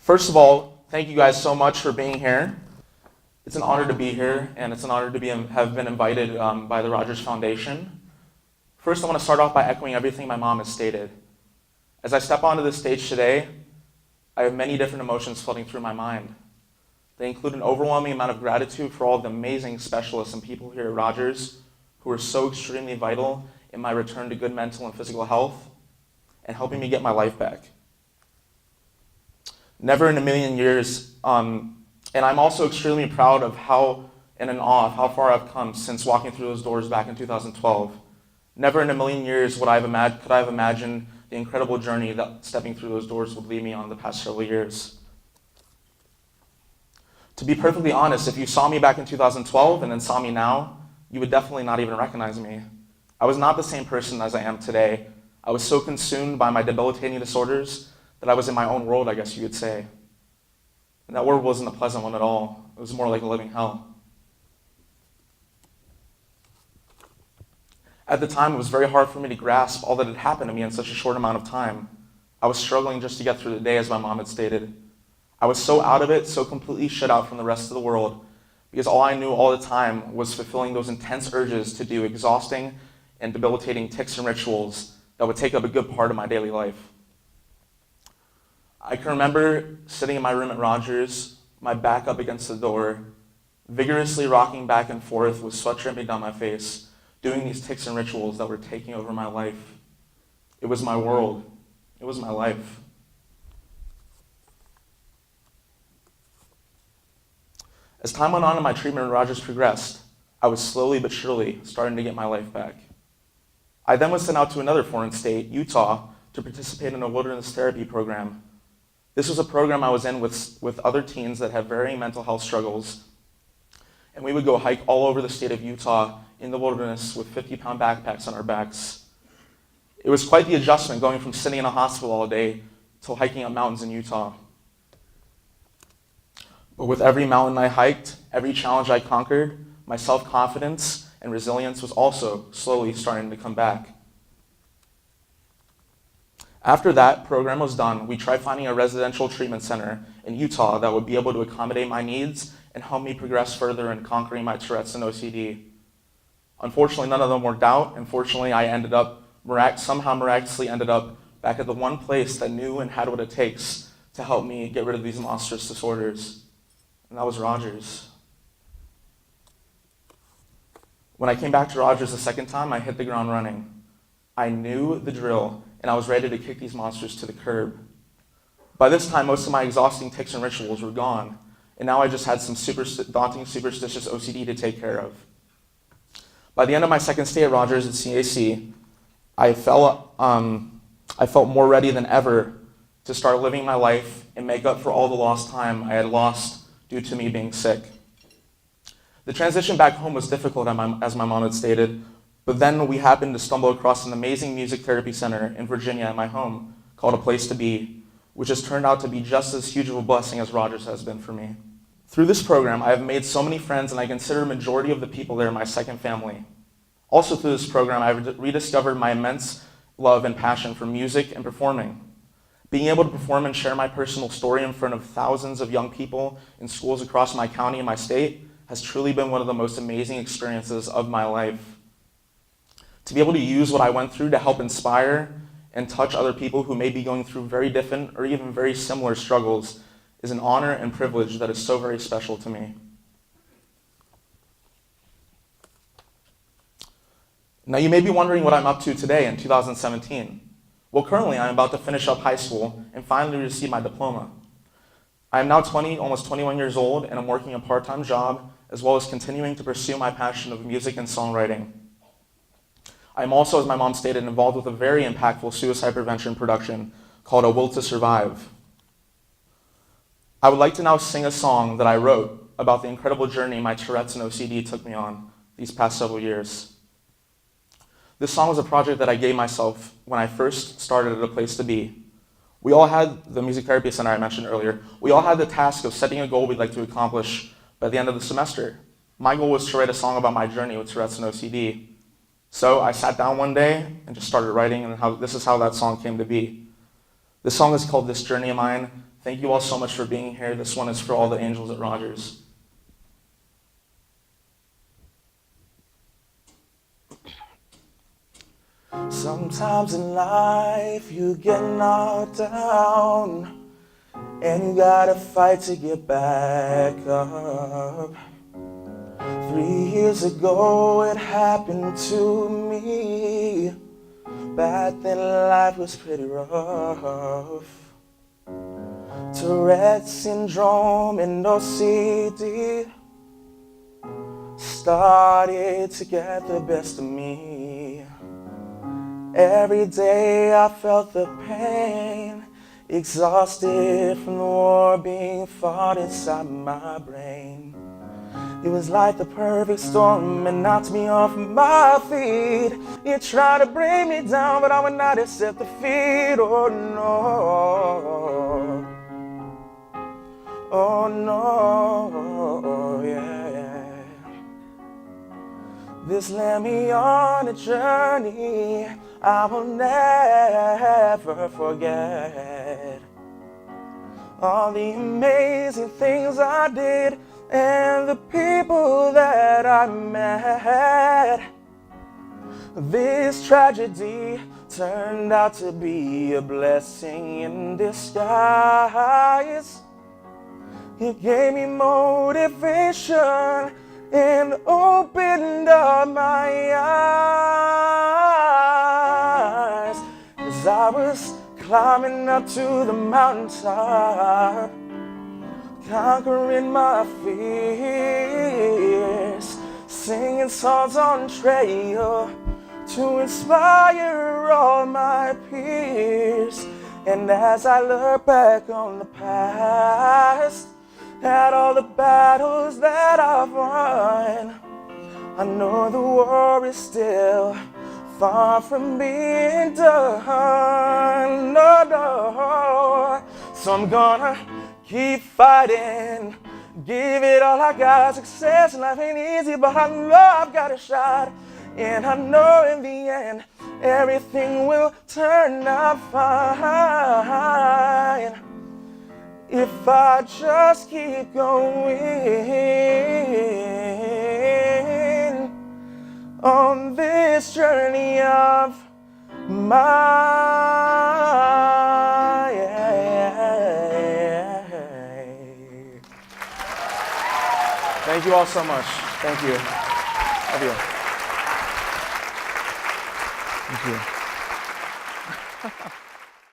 First of all, thank you guys so much for being here. It's an honor to be here, and it's an honor to have been invited by the Rogers Foundation. First, I want to start off by echoing everything my mom has stated. As I step onto this stage today, I have many different emotions flooding through my mind. They include an overwhelming amount of gratitude for all of the amazing specialists and people here at Rogers who are so extremely vital in my return to good mental and physical health and helping me get my life back. Never in a million years, and I'm also extremely proud of and in awe of how far I've come since walking through those doors back in 2012. Never in a million years could I have imagined the incredible journey that stepping through those doors would lead me on the past several years. To be perfectly honest, if you saw me back in 2012 and then saw me now, you would definitely not even recognize me. I was not the same person as I am today. I was so consumed by my debilitating disorders that I was in my own world, I guess you could say. And that world wasn't a pleasant one at all. It was more like a living hell. At the time, it was very hard for me to grasp all that had happened to me in such a short amount of time. I was struggling just to get through the day, as my mom had stated. I was so out of it, so completely shut out from the rest of the world, because all I knew all the time was fulfilling those intense urges to do exhausting and debilitating tics and rituals that would take up a good part of my daily life. I can remember sitting in my room at Rogers, my back up against the door, vigorously rocking back and forth with sweat dripping down my face, doing these tics and rituals that were taking over my life. It was my world. It was my life. As time went on and my treatment at Rogers progressed, I was slowly but surely starting to get my life back. I then was sent out to another foreign state, Utah, to participate in a wilderness therapy program. This was a program I was in with other teens that had varying mental health struggles, and we would go hike all over the state of Utah in the wilderness with 50-pound backpacks on our backs. It was quite the adjustment going from sitting in a hospital all day to hiking up mountains in Utah. But with every mountain I hiked, every challenge I conquered, my self-confidence and resilience was also slowly starting to come back. After that program was done, we tried finding a residential treatment center in Utah that would be able to accommodate my needs and help me progress further in conquering my Tourette's and OCD. Unfortunately, none of them worked out, and fortunately, I somehow miraculously ended up back at the one place that knew and had what it takes to help me get rid of these monstrous disorders, and that was Rogers. When I came back to Rogers the second time, I hit the ground running. I knew the drill, and I was ready to kick these monsters to the curb. By this time, most of my exhausting tics and rituals were gone, and now I just had some daunting, superstitious OCD to take care of. By the end of my second stay at Rogers at CAC, I felt more ready than ever to start living my life and make up for all the lost time I had lost due to me being sick. The transition back home was difficult, as my mom had stated, but then we happened to stumble across an amazing music therapy center in Virginia at my home called A Place to Be, which has turned out to be just as huge of a blessing as Rogers has been for me. Through this program, I have made so many friends, and I consider a majority of the people there my second family. Also through this program, I've rediscovered my immense love and passion for music and performing. Being able to perform and share my personal story in front of thousands of young people in schools across my county and my state has truly been one of the most amazing experiences of my life. To be able to use what I went through to help inspire and touch other people who may be going through very different or even very similar struggles is an honor and privilege that is so very special to me. Now you may be wondering what I'm up to today in 2017. Well, currently I'm about to finish up high school and finally receive my diploma. I am now almost 21 years old, and I'm working a part-time job as well as continuing to pursue my passion of music and songwriting. I am also, as my mom stated, involved with a very impactful suicide prevention production called A Will to Survive. I would like to now sing a song that I wrote about the incredible journey my Tourette's and OCD took me on these past several years. This song was a project that I gave myself when I first started at A Place to Be. We all had the music therapy center I mentioned earlier. We all had the task of setting a goal we'd like to accomplish by the end of the semester. My goal was to write a song about my journey with Tourette's and OCD. So I sat down one day and just started writing, and this is how that song came to be. This song is called This Journey of Mine. Thank you all so much for being here. This one is for all the angels at Rogers. Sometimes in life you get knocked down and you gotta fight to get back up. 3 years ago it happened to me. Back then life was pretty rough. Tourette syndrome and OCD started to get the best of me. Every day I felt the pain, exhausted from the war being fought inside my brain. It was like the perfect storm and knocked me off my feet. It tried to bring me down, but I would not accept defeat. Oh no, oh no, yeah. This led me on a journey I will never forget. All the amazing things I did and the people that I met. This tragedy turned out to be a blessing in disguise. It gave me motivation and opened up my eyes. As I was climbing up to the mountaintop, conquering my fears, singing songs on trail to inspire all my peers. And as I look back on the past, at all the battles that I've won, I know the war is still far from being done. No, no. So I'm gonna keep fighting, give it all I got. Success in life ain't easy, but I know I've got a shot. And I know in the end, everything will turn out fine if I just keep going on this journey of mine. Thank you all so much. Thank you. Love you. Thank you.